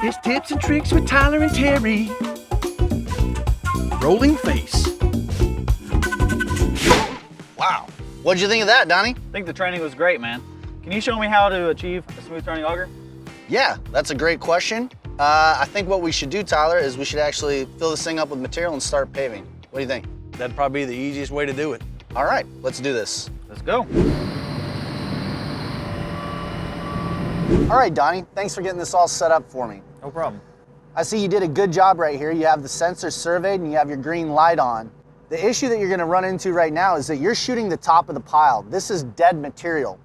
It's tips and tricks with Tyler and Terry. Rolling face. Wow. What'd you think of that, Donny? I think the training was great, man. Can you show me how to achieve a smooth turning auger? Yeah, that's a great question. I think what we should do, Tyler, is we should actually fill this thing up with material and start paving. What do you think? That'd probably be the easiest way to do it. All right, let's do this. Let's go. All right, Donny, thanks for getting this all set up for me. No problem. I see you did a good job right here. You have the sensor surveyed and you have your green light on. The issue that you're gonna run into right now is that you're shooting the top of the pile. This is dead material.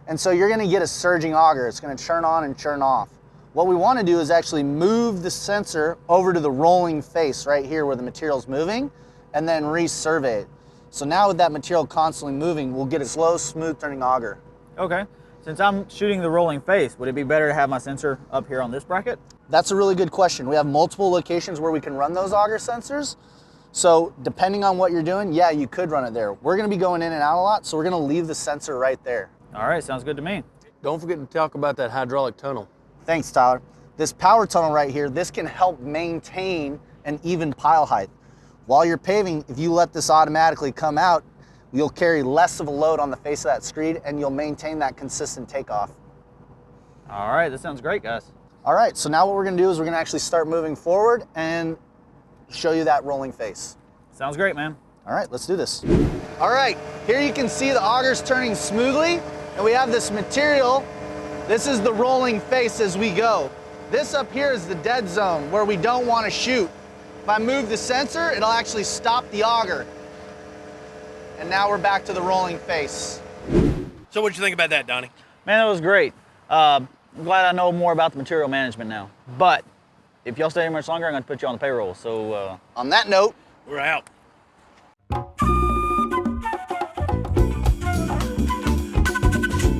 And so you're gonna get a surging auger. It's gonna churn on and churn off. What we wanna do is actually move the sensor over to the rolling face right here where the material's moving and then resurvey it. So now with that material constantly moving, we'll get a slow, smooth turning auger. Okay. Since I'm shooting the rolling face, would it be better to have my sensor up here on this bracket? That's a really good question. We have multiple locations where we can run those auger sensors. So depending on what you're doing, yeah, you could run it there. We're gonna be going in and out a lot, so we're gonna leave the sensor right there. All right, sounds good to me. Don't forget to talk about that hydraulic tunnel. Thanks, Tyler. This power tunnel right here, this can help maintain an even pile height. While you're paving, if you let this automatically come out, you'll carry less of a load on the face of that screed and you'll maintain that consistent takeoff. All right, that sounds great, guys. All right, so now what we're gonna do is we're gonna actually start moving forward and show you that rolling face. Sounds great, man. All right, let's do this. All right, here you can see the augers turning smoothly and we have this material. This is the rolling face as we go. This up here is the dead zone where we don't wanna shoot. If I move the sensor, it'll actually stop the auger. And now we're back to the rolling face. So what'd you think about that, Donny? Man, that was great. I'm glad I know more about the material management now. But if y'all stay here much longer, I'm gonna put you on the payroll. So On that note, We're out.